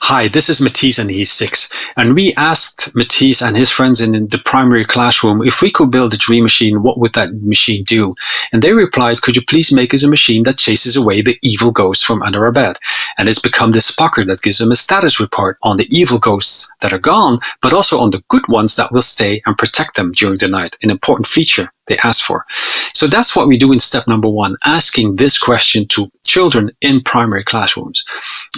Hi, this is Matisse and he's 6. And we asked Matisse and his friends in the primary classroom if we could build a dream machine, what would that machine do? And they replied, could you please make us a machine that chases away the evil ghosts from under our bed? And it's become this spocker that gives them a status report on the evil ghosts that are gone, but also on the good ones that will stay and protect them during the night. An important feature they asked for. So that's what we do in step number 1, asking this question to children in primary classrooms.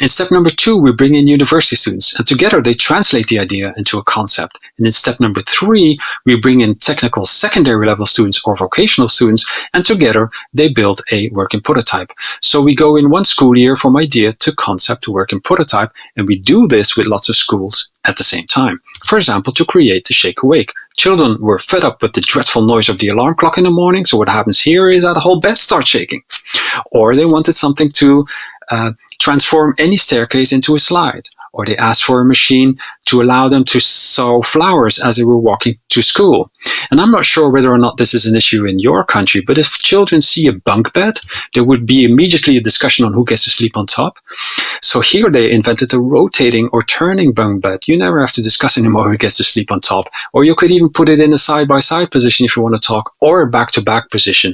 In step number 2, we bring in university students, and together they translate the idea into a concept. And in step number 3, we bring in technical secondary level students or vocational students, and together they build a working prototype. So we go in one school year from idea to concept to working prototype, and we do this with lots of schools at the same time. For example, to create the Shake Awake. Children were fed up with the dreadful noise of the alarm clock in the morning, so what happens here is that the whole bed starts shaking. Or they wanted something to transform any staircase into a slide. Or they asked for a machine to allow them to sow flowers as they were walking to school. And I'm not sure whether or not this is an issue in your country, but if children see a bunk bed, there would be immediately a discussion on who gets to sleep on top. So here they invented a rotating or turning bunk bed. You never have to discuss anymore who gets to sleep on top. Or you could even put it in a side-by-side position if you want to talk, or a back-to-back position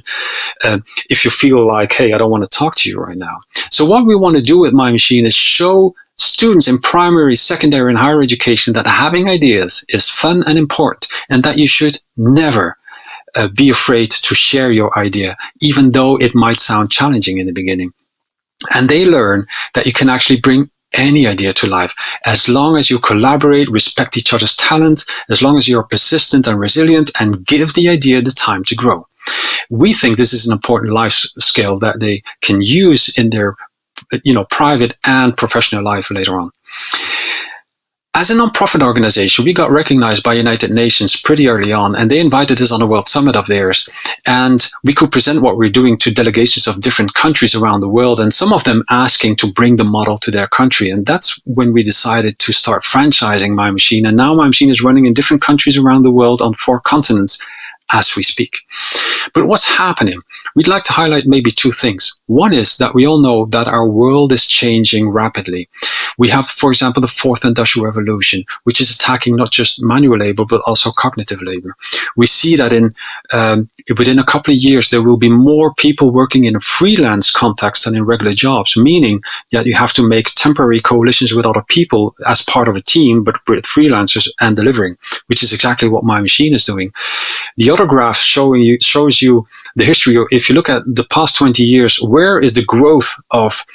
if you feel like, hey, I don't want to talk to you right now. So what we want to do with MyMachine is show students in primary, secondary, and higher education that having ideas is fun and important, and that you should never be afraid to share your idea, even though it might sound challenging in the beginning. And they learn that you can actually bring any idea to life, as long as you collaborate, respect each other's talent, as long as you're persistent and resilient, and give the idea the time to grow. We think this is an important life skill that they can use in their private and professional life later on. As a non-profit organization, we got recognized by United Nations pretty early on, and they invited us on a world summit of theirs. And we could present what we're doing to delegations of different countries around the world, and some of them asking to bring the model to their country. And that's when we decided to start franchising MyMachine. And now MyMachine is running in different countries around the world on 4 continents as we speak. But what's happening? We'd like to highlight maybe 2 things. One is that we all know that our world is changing rapidly. We have, for example, the 4th Industrial Revolution, which is attacking not just manual labor, but also cognitive labor. We see that within a couple of years, there will be more people working in a freelance context than in regular jobs, meaning that you have to make temporary coalitions with other people as part of a team, but with freelancers and delivering, which is exactly what MyMachine is doing. The other graph shows you the history. If you look at the past 20 years, where is the growth of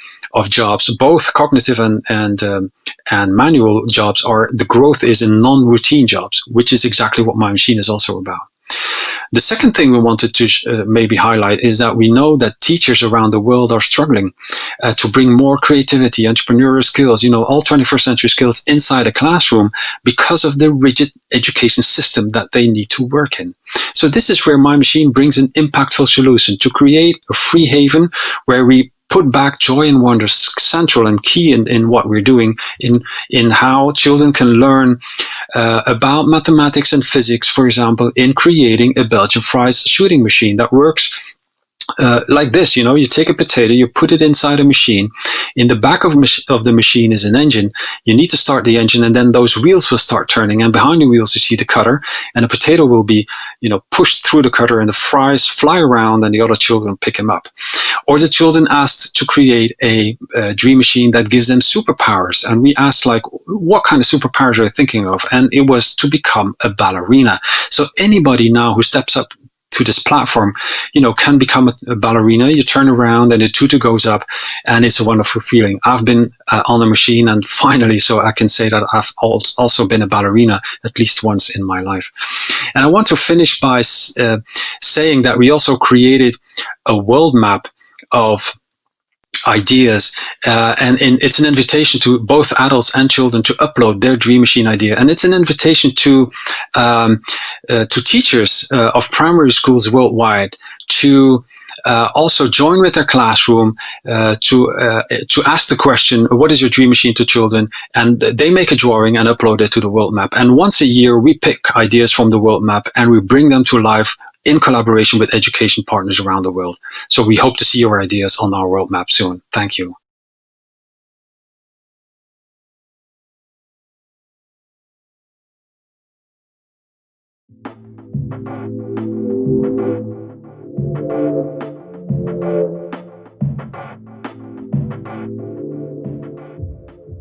jobs, both cognitive and manual jobs, the growth is in non-routine jobs, which is exactly what MyMachine is also about. The second thing we wanted to maybe highlight is that we know that teachers around the world are struggling to bring more creativity, entrepreneurial skills, all 21st century skills inside a classroom because of the rigid education system that they need to work in. So this is where MyMachine brings an impactful solution to create a free haven where we put back joy and wonder central and key in what we're doing, in how children can learn about mathematics and physics, for example, in creating a Belgian fries shooting machine that works like this. You take a potato, you put it inside a machine. In the back of the machine is an engine. You need to start the engine, and then those wheels will start turning. And behind the wheels, you see the cutter, and the potato will be, pushed through the cutter, and the fries fly around, and the other children pick them up. Or the children asked to create a dream machine that gives them superpowers, and we asked, what kind of superpowers are you thinking of? And it was to become a ballerina. So anybody now who steps up to this platform, can become a ballerina. You turn around and the tutu goes up, and it's a wonderful feeling. I've been on a machine, and finally, so I can say that I've also been a ballerina at least once in my life. And I want to finish by saying that we also created a world map of ideas, and it's an invitation to both adults and children to upload their dream machine idea, and it's an invitation to teachers of primary schools worldwide to also join with their classroom to ask the question, what is your dream machine, to children, and they make a drawing and upload it to the world map. And once a year we pick ideas from the world map and we bring them to life in collaboration with education partners around the world. So we hope to see your ideas on our world map soon. Thank you.